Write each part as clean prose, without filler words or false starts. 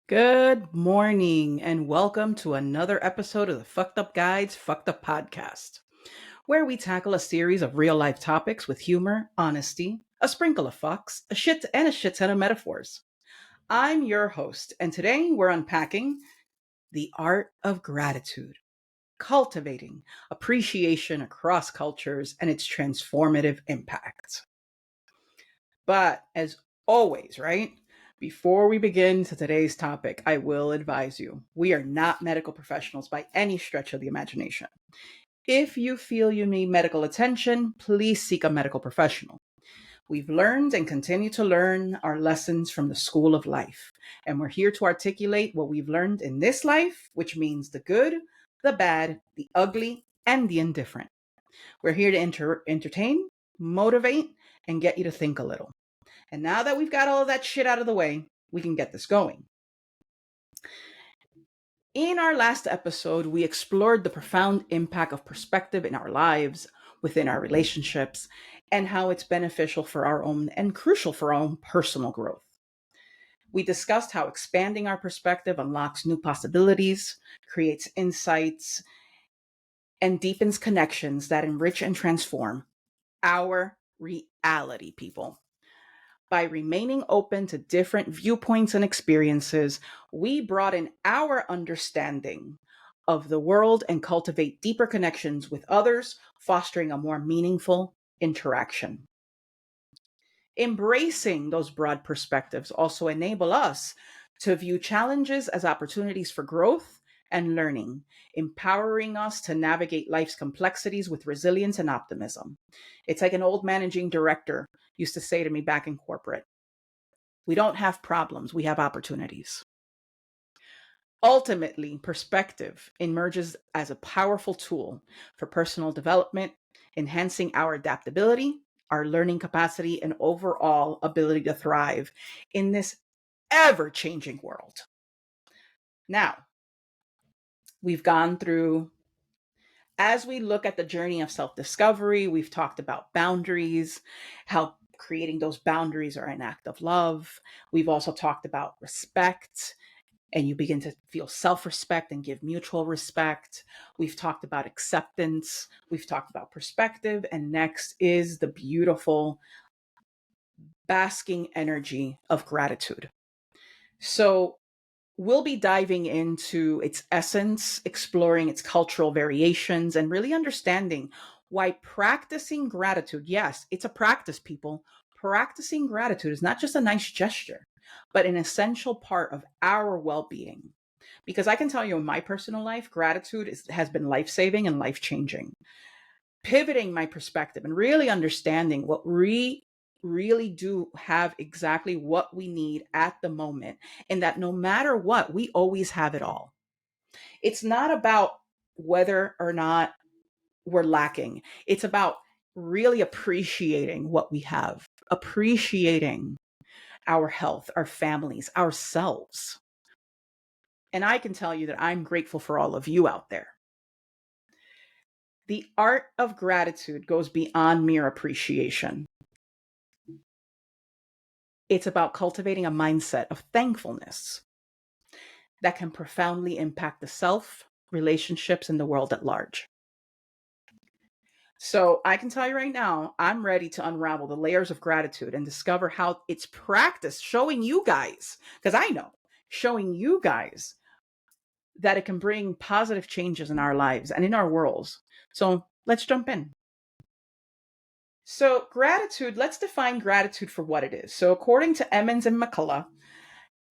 Good morning, and welcome to another episode of the Fucked Up Guides Fucked Up Podcast, where we tackle a series of real life topics with humor, honesty, a sprinkle of fucks, and a shit ton of metaphors. I'm your host, and today we're unpacking the art of gratitude, cultivating appreciation across cultures and its transformative impact. But as always, right? Before we begin to today's topic, I will advise you we are not medical professionals by any stretch of the imagination. If you feel you need medical attention, please seek a medical professional. We've learned and continue to learn our lessons from the school of life, and we're here to articulate what we've learned in this life, which means the good, the bad, the ugly, and the indifferent. We're here to entertain, motivate, and get you to think a little. And now that we've got all of that shit out of the way, we can get this going. In our last episode, we explored the profound impact of perspective in our lives, within our relationships, and how it's beneficial for our own and crucial for our own personal growth. We discussed how expanding our perspective unlocks new possibilities, creates insights, and deepens connections that enrich and transform our reality, people. By remaining open to different viewpoints and experiences, we broaden our understanding of the world and cultivate deeper connections with others, fostering a more meaningful interaction. Embracing those broad perspectives also enable us to view challenges as opportunities for growth and learning, empowering us to navigate life's complexities with resilience and optimism. It's like an old managing director used to say to me back in corporate: we don't have problems, we have opportunities. Ultimately, perspective emerges as a powerful tool for personal development, enhancing our adaptability, our learning capacity, and overall ability to thrive in this ever changing world. Now, we've gone through, as we look at the journey of self discovery, we've talked about boundaries, how creating those boundaries are an act of love. We've also talked about respect, and you begin to feel self respect and give mutual respect. We've talked about acceptance. We've talked about perspective. And next is the beautiful basking energy of gratitude. So, we'll be diving into its essence, exploring its cultural variations, and really understanding why practicing gratitude, yes, it's a practice, people. Practicing gratitude is not just a nice gesture, but an essential part of our well being. Because I can tell you in my personal life, gratitude has been life saving and life changing. Pivoting my perspective and really understanding what we really do have exactly what we need at the moment, and that no matter what, we always have it all. It's not about whether or not we're lacking, it's about really appreciating what we have, appreciating our health, our families, ourselves. And I can tell you that I'm grateful for all of you out there. The art of gratitude goes beyond mere appreciation. It's about cultivating a mindset of thankfulness that can profoundly impact the self, relationships, and the world at large. So I can tell you right now, I'm ready to unravel the layers of gratitude and discover how it's practiced, showing you guys, because I know, showing you guys that it can bring positive changes in our lives and in our worlds. So let's jump in. So, gratitude, let's define gratitude for what it is. So, according to Emmons and McCullough,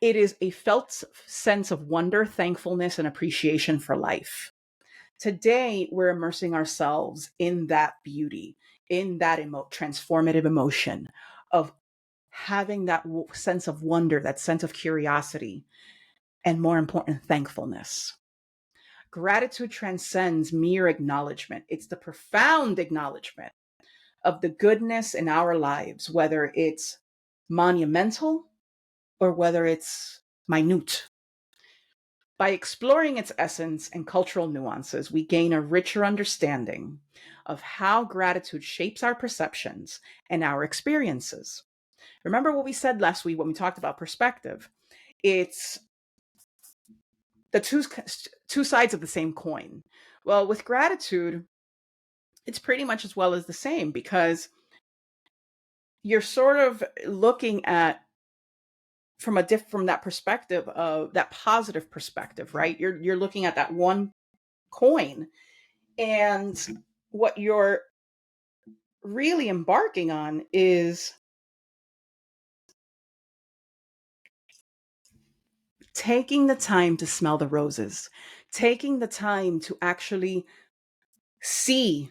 it is a felt sense of wonder, thankfulness, and appreciation for life. Today, we're immersing ourselves in that beauty, in that transformative emotion of having that sense of wonder, that sense of curiosity, and more important, thankfulness. Gratitude transcends mere acknowledgement. It's the profound acknowledgement of the goodness in our lives, whether it's monumental or whether it's minute. By exploring its essence and cultural nuances, we gain a richer understanding of how gratitude shapes our perceptions and our experiences. Remember what we said last week when we talked about perspective? It's the two sides of the same coin. Well, with gratitude, it's pretty much as well as the same, because you're sort of looking at from that perspective of that positive perspective, right? You're looking at that one coin, and what you're really embarking on is taking the time to smell the roses, taking the time to actually see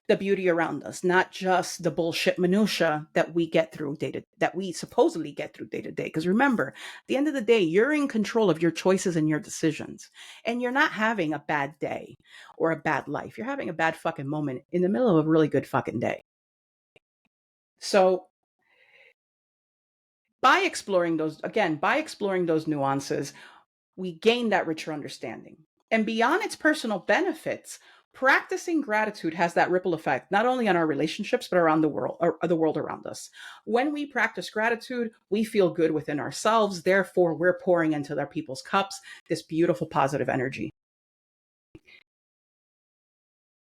the beauty around us, not just the bullshit minutia that we get through that we supposedly get through day to day. Because remember, at the end of the day, you're in control of your choices and your decisions, and you're not having a bad day or a bad life. You're having a bad fucking moment in the middle of a really good fucking day. So by exploring those nuances, we gain that richer understanding. And beyond its personal benefits, practicing gratitude has that ripple effect, not only on our relationships, but around the world, or the world around us. When we practice gratitude, we feel good within ourselves. Therefore, we're pouring into other people's cups this beautiful positive energy.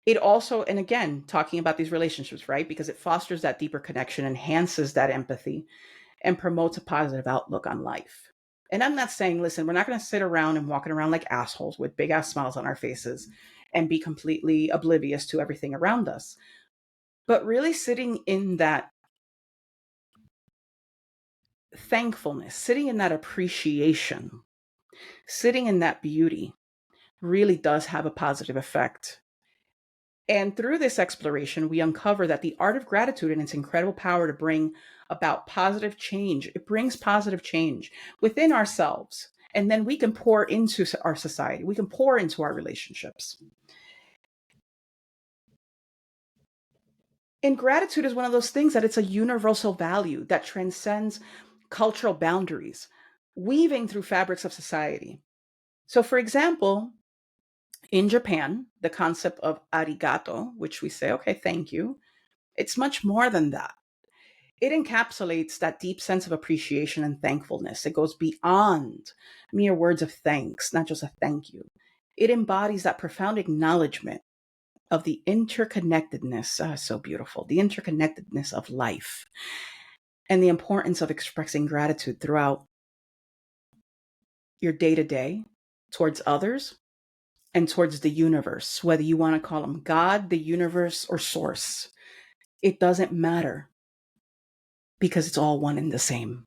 It also, and again, talking about these relationships, right? Because it fosters that deeper connection, enhances that empathy, and promotes a positive outlook on life. And I'm not saying, listen, we're not going to sit around and walking around like assholes with big ass smiles on our faces and be completely oblivious to everything around us. But really sitting in that thankfulness, sitting in that appreciation, sitting in that beauty really does have a positive effect. And through this exploration, we uncover that the art of gratitude and its incredible power to bring about positive change, it brings positive change within ourselves. And then we can pour into our society, we can pour into our relationships. And gratitude is one of those things that it's a universal value that transcends cultural boundaries, weaving through fabrics of society. So, for example, in Japan, the concept of arigato, which we say, okay, thank you, it's much more than that. It encapsulates that deep sense of appreciation and thankfulness. It goes beyond mere words of thanks, not just a thank you. It embodies that profound acknowledgement of the interconnectedness, so beautiful, the interconnectedness of life, and the importance of expressing gratitude throughout your day to day towards others and towards the universe, whether you want to call them God, the universe, or source. It doesn't matter, because it's all one and the same.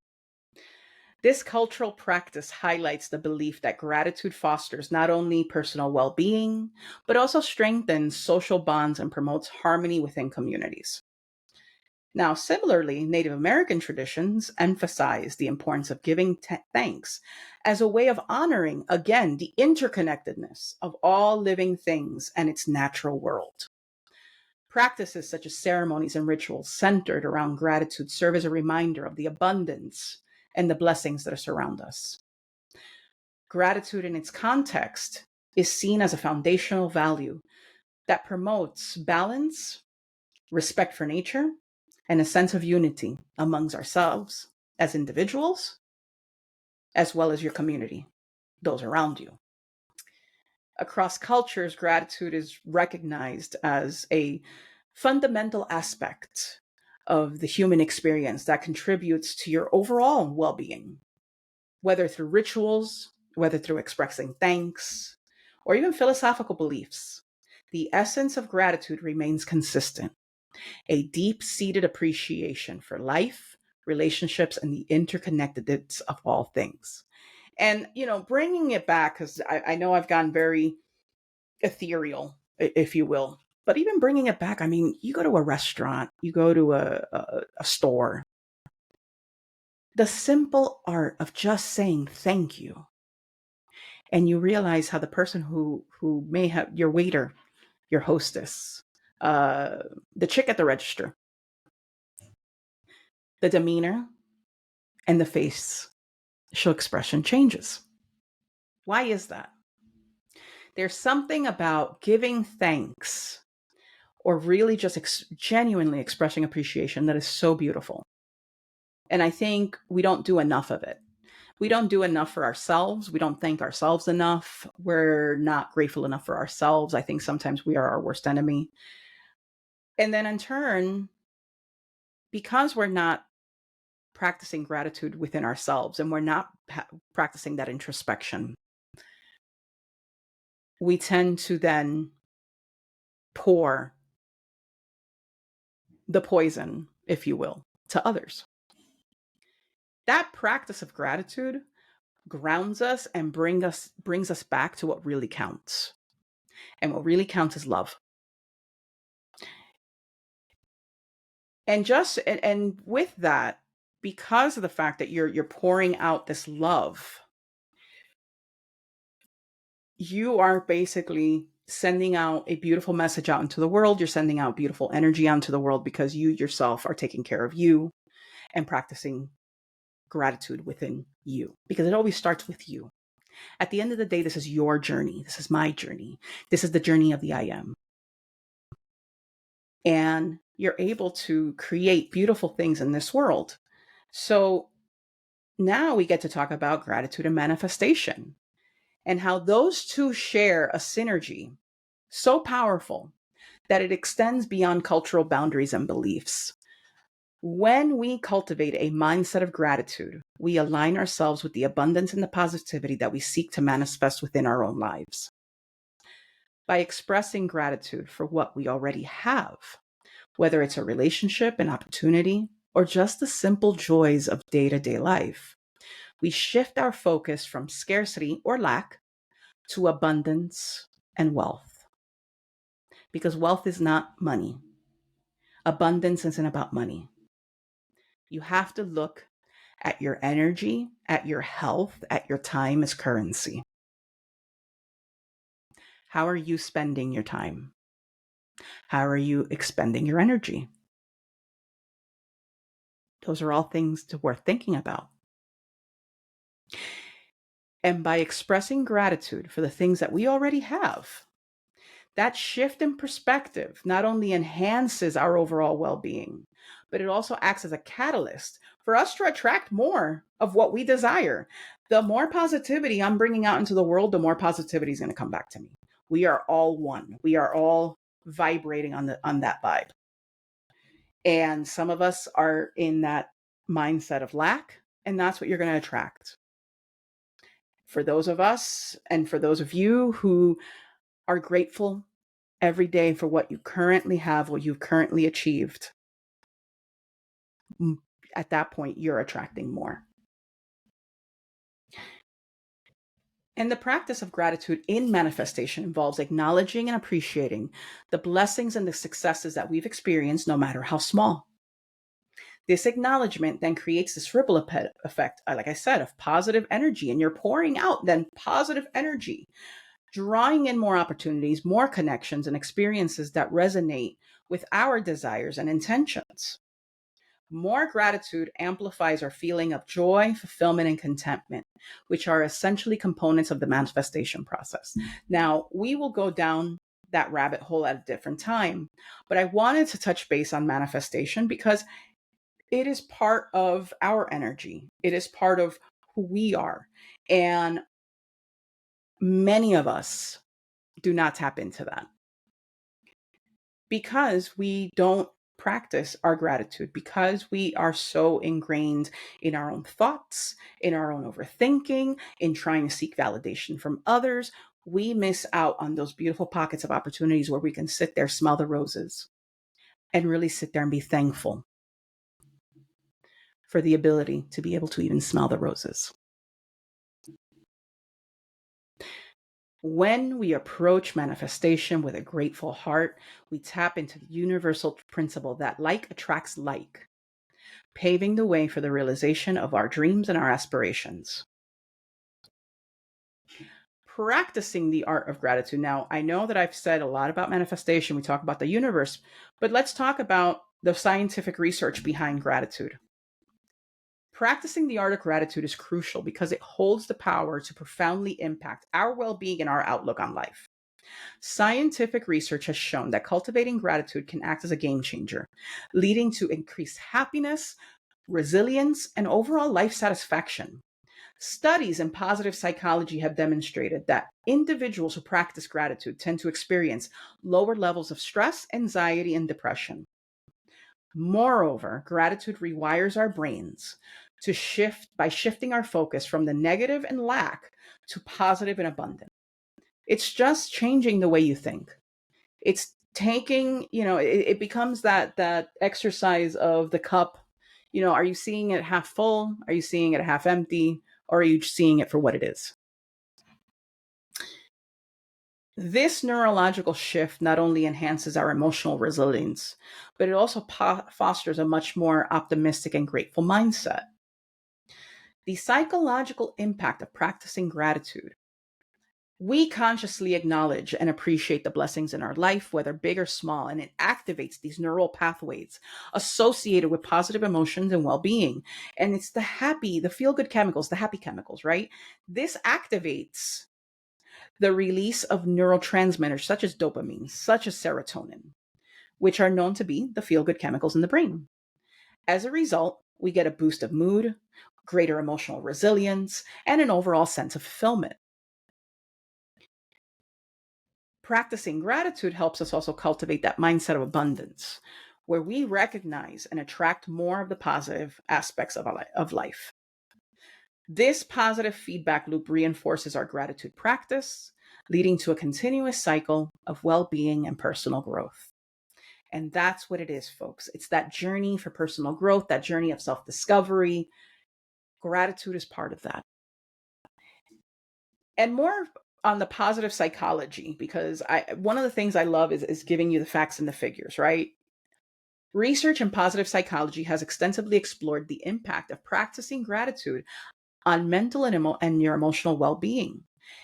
This cultural practice highlights the belief that gratitude fosters not only personal well being, but also strengthens social bonds and promotes harmony within communities. Now, similarly, Native American traditions emphasize the importance of giving thanks as a way of honoring, again, the interconnectedness of all living things and its natural world. Practices such as ceremonies and rituals centered around gratitude serve as a reminder of the abundance and the blessings that surround us. Gratitude in its context is seen as a foundational value that promotes balance, respect for nature, and a sense of unity amongst ourselves as individuals, as well as your community, those around you. Across cultures, gratitude is recognized as a fundamental aspect of the human experience that contributes to your overall well being, whether through rituals, whether through expressing thanks, or even philosophical beliefs. The essence of gratitude remains consistent: a deep seated appreciation for life, relationships, and the interconnectedness of all things. And, bringing it back, because I know I've gone very ethereal, if you will, but even bringing it back, I mean, you go to a restaurant, you go to a store, the simple art of just saying thank you, and you realize how the person who may have your waiter, your hostess, uh, the chick at the register, the demeanor and the facial expression changes. Why is that? There's something about giving thanks or really just genuinely expressing appreciation that is so beautiful. And I think we don't do enough of it. We don't do enough for ourselves. We don't thank ourselves enough. We're not grateful enough for ourselves. I think sometimes we are our worst enemy. And then in turn, because we're not practicing gratitude within ourselves and we're not practicing that introspection, we tend to then pour the poison, if you will, to others. That practice of gratitude grounds us and brings us back to what really counts. And what really counts is love. And with that, because of the fact that you're pouring out this love, you are basically sending out a beautiful message out into the world. You're sending out beautiful energy out into the world because you yourself are taking care of you and practicing gratitude within you, because it always starts with you. At the end of the day, this is your journey. This is my journey. This is the journey of the I am. And you're able to create beautiful things in this world. So now we get to talk about gratitude and manifestation and how those two share a synergy so powerful that it extends beyond cultural boundaries and beliefs. When we cultivate a mindset of gratitude, we align ourselves with the abundance and the positivity that we seek to manifest within our own lives. By expressing gratitude for what we already have, whether it's a relationship, an opportunity, or just the simple joys of day-to-day life, we shift our focus from scarcity or lack to abundance and wealth. Because wealth is not money. Abundance isn't about money. You have to look at your energy, at your health, at your time as currency. How are you spending your time? How are you expending your energy? Those are all things worth thinking about. And by expressing gratitude for the things that we already have, that shift in perspective not only enhances our overall well-being, but it also acts as a catalyst for us to attract more of what we desire. The more positivity I'm bringing out into the world, the more positivity is going to come back to me. We are all one. We are all vibrating on that vibe. And some of us are in that mindset of lack, and that's what you're going to attract. For those of us and for those of you who are grateful every day for what you currently have, what you've currently achieved, at that point, you're attracting more. And the practice of gratitude in manifestation involves acknowledging and appreciating the blessings and the successes that we've experienced, no matter how small. This acknowledgement then creates this ripple effect, like I said, of positive energy. And you're pouring out then positive energy, drawing in more opportunities, more connections, and experiences that resonate with our desires and intentions. More gratitude amplifies our feeling of joy, fulfillment, and contentment, which are essentially components of the manifestation process. Now, we will go down that rabbit hole at a different time, but I wanted to touch base on manifestation because it is part of our energy. It is part of who we are. And many of us do not tap into that because we don't practice our gratitude, because we are so ingrained in our own thoughts, in our own overthinking, in trying to seek validation from others. We miss out on those beautiful pockets of opportunities where we can sit there, smell the roses, and really sit there and be thankful for the ability to be able to even smell the roses. When we approach manifestation with a grateful heart, we tap into the universal principle that like attracts like, paving the way for the realization of our dreams and our aspirations. Practicing the art of gratitude. Now, I know that I've said a lot about manifestation. We talk about the universe, but let's talk about the scientific research behind gratitude. Practicing the art of gratitude is crucial because it holds the power to profoundly impact our well-being and our outlook on life. Scientific research has shown that cultivating gratitude can act as a game changer, leading to increased happiness, resilience, and overall life satisfaction. Studies in positive psychology have demonstrated that individuals who practice gratitude tend to experience lower levels of stress, anxiety, and depression. Moreover, gratitude rewires our brains to shift by shifting our focus from the negative and lack to positive and abundant. It's just changing the way you think. It's taking, it becomes that exercise of the cup. Are you seeing it half full? Are you seeing it half empty? Or are you seeing it for what it is? This neurological shift not only enhances our emotional resilience, but it also fosters a much more optimistic and grateful mindset. The psychological impact of practicing gratitude. We consciously acknowledge and appreciate the blessings in our life, whether big or small, and it activates these neural pathways associated with positive emotions and well being. And it's the feel good chemicals, the happy chemicals, right? This activates the release of neurotransmitters such as dopamine, such as serotonin, which are known to be the feel good chemicals in the brain. As a result, we get a boost of mood, greater emotional resilience, and an overall sense of fulfillment. Practicing gratitude helps us also cultivate that mindset of abundance, where we recognize and attract more of the positive aspects of life. This positive feedback loop reinforces our gratitude practice, leading to a continuous cycle of well being and personal growth. And that's what it is, folks. It's that journey for personal growth, that journey of self discovery. Gratitude is part of that. And more on the positive psychology, because one of the things I love is giving you the facts and the figures, right? Research in positive psychology has extensively explored the impact of practicing gratitude on mental and your emotional well-being.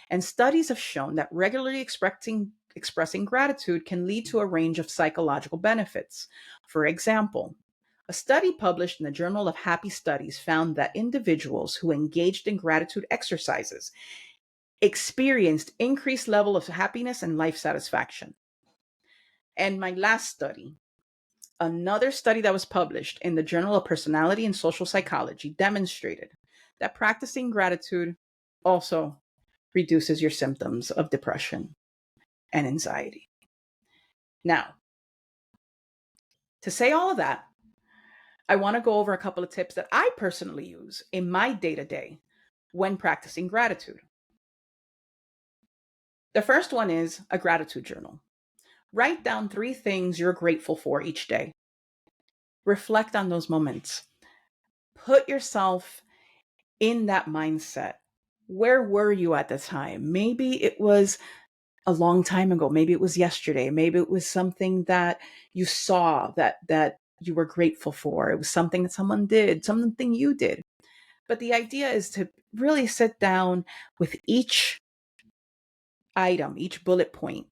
And studies have shown that regularly expressing gratitude can lead to a range of psychological benefits. For example, a study published in the Journal of Happy Studies found that individuals who engaged in gratitude exercises experienced increased level of happiness and life satisfaction. And my last study, another study that was published in the Journal of Personality and Social Psychology, demonstrated that practicing gratitude also reduces your symptoms of depression and anxiety. Now, to say all of that, I want to go over a couple of tips that I personally use in my day to day when practicing gratitude. The first one is a gratitude journal. Write down 3 things you're grateful for each day. Reflect on those moments. Put yourself in that mindset. Where were you at the time? Maybe it was a long time ago. Maybe it was yesterday. Maybe it was something that you saw that you were grateful for. It was something that someone did, something you did. But the idea is to really sit down with each item, each bullet point,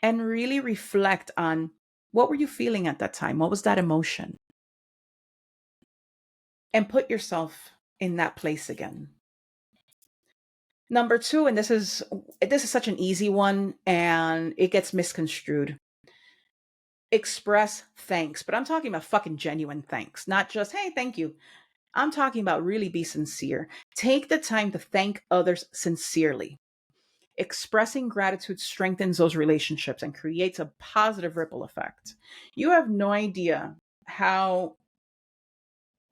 and really reflect on what were you feeling at that time? What was that emotion? And put yourself in that place again. Number 2, and this is such an easy one and it gets misconstrued. Express thanks, but I'm talking about fucking genuine thanks, not just, hey, thank you. I'm talking about really be sincere. Take the time to thank others sincerely. Expressing gratitude strengthens those relationships and creates a positive ripple effect. You have no idea how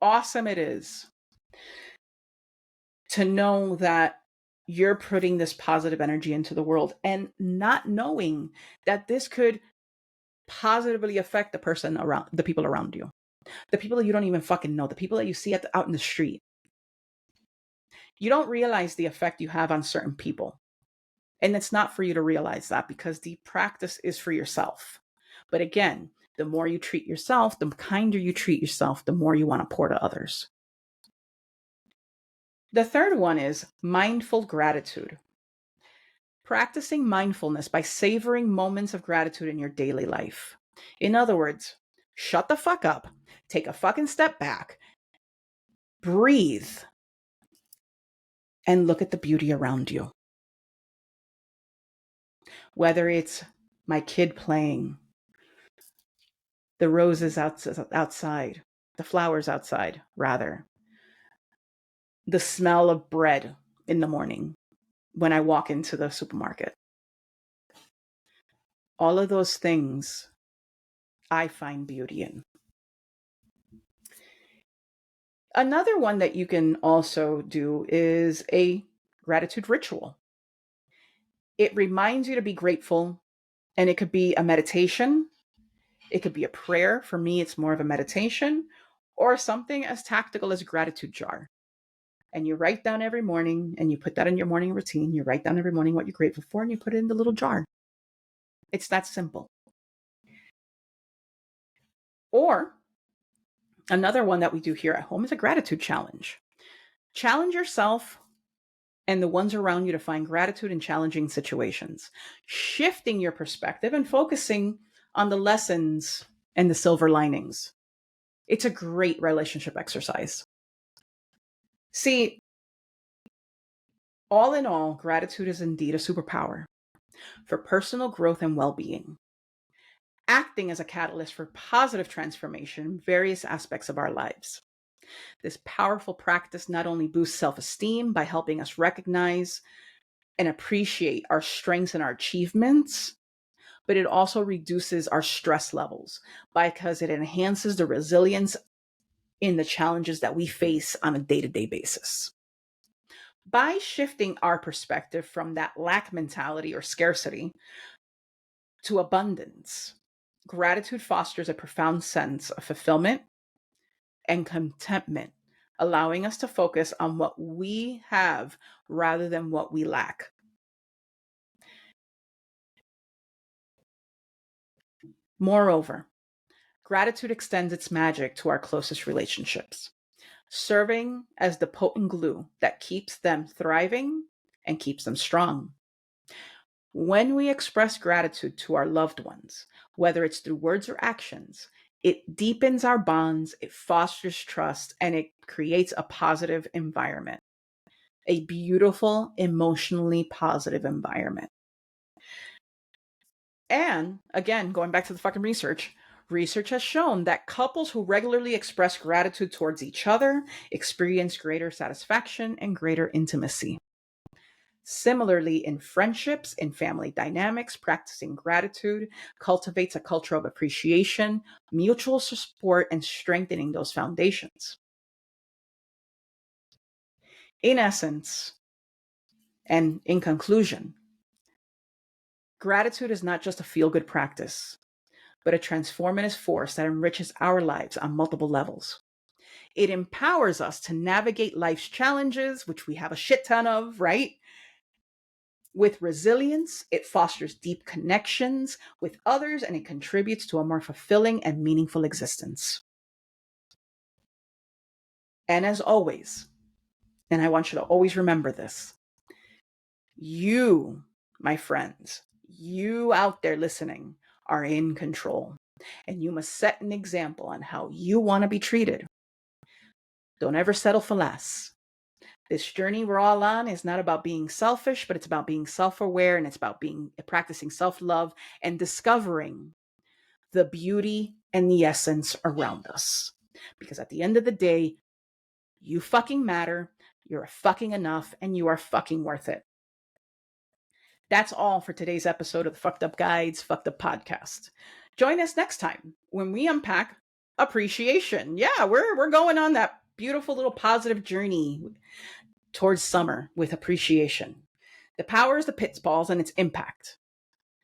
awesome it is to know that you're putting this positive energy into the world and not knowing that this could positively affect the people around you, the people that you don't even fucking know, the people that you see out in the street. You don't realize the effect you have on certain people. And it's not for you to realize that because the practice is for yourself. But again, the more you treat yourself, the kinder you treat yourself, the more you want to pour to others. The third one is mindful gratitude. Practicing mindfulness by savoring moments of gratitude in your daily life. In other words, shut the fuck up, take a fucking step back, breathe, and look at the beauty around you. Whether it's my kid playing, the roses outside, the flowers outside, rather, the smell of bread in the morning when I walk into the supermarket. All of those things I find beauty in. Another one that you can also do is a gratitude ritual. It reminds you to be grateful, and it could be a meditation, it could be a prayer. For me, it's more of a meditation, or something as tactical as a gratitude jar. And you write down every morning, and you put that in your morning routine. You write down every morning what you're grateful for, and you put it in the little jar. It's that simple. Or another one that we do here at home is a gratitude challenge. Challenge yourself and the ones around you to find gratitude in challenging situations, shifting your perspective and focusing on the lessons and the silver linings. It's a great relationship exercise. See, all in all, gratitude is indeed a superpower for personal growth and well-being, acting as a catalyst for positive transformation in various aspects of our lives. This powerful practice not only boosts self-esteem by helping us recognize and appreciate our strengths and our achievements, but it also reduces our stress levels because it enhances the resilience in the challenges that we face on a day-to-day basis. By shifting our perspective from that lack mentality or scarcity to abundance, gratitude fosters a profound sense of fulfillment and contentment, allowing us to focus on what we have rather than what we lack. Moreover, gratitude extends its magic to our closest relationships, serving as the potent glue that keeps them thriving and keeps them strong. When we express gratitude to our loved ones, whether it's through words or actions, it deepens our bonds, it fosters trust, and it creates a positive environment, a beautiful, emotionally positive environment. And again, going back to the fucking research has shown that couples who regularly express gratitude towards each other experience greater satisfaction and greater intimacy. Similarly, in friendships, in family dynamics, practicing gratitude cultivates a culture of appreciation, mutual support, and strengthening those foundations. In essence, and in conclusion, gratitude is not just a feel-good practice, but a transformative force that enriches our lives on multiple levels. It empowers us to navigate life's challenges, which we have a shit ton of, right? With resilience, it fosters deep connections with others and it contributes to a more fulfilling and meaningful existence. And as always, and I want you to always remember this, you, my friends, you out there listening, are in control. And you must set an example on how you want to be treated. Don't ever settle for less. This journey we're all on is not about being selfish, but it's about being self-aware, and it's about practicing self-love and discovering the beauty and the essence around us. Because at the end of the day, you fucking matter, you're fucking enough, and you are fucking worth it. That's all for today's episode of the Fucked Up Guides, Fucked Up Podcast. Join us next time when we unpack appreciation. Yeah, we're going on that beautiful little positive journey towards summer with appreciation. The power is the pitfalls and its impact.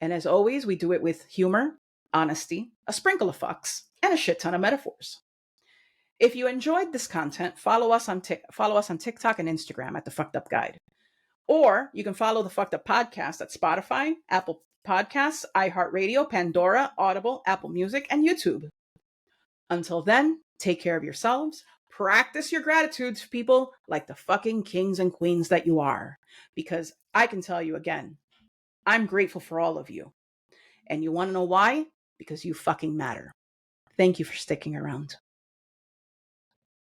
And as always, we do it with humor, honesty, a sprinkle of fucks, and a shit ton of metaphors. If you enjoyed this content, follow us on TikTok and Instagram at The Fucked Up Guide. Or you can follow The Fucked Up Podcast at Spotify, Apple Podcasts, iHeartRadio, Pandora, Audible, Apple Music, and YouTube. Until then, take care of yourselves. Practice your gratitudes, people, like the fucking kings and queens that you are. Because I can tell you again, I'm grateful for all of you. And you want to know why? Because you fucking matter. Thank you for sticking around.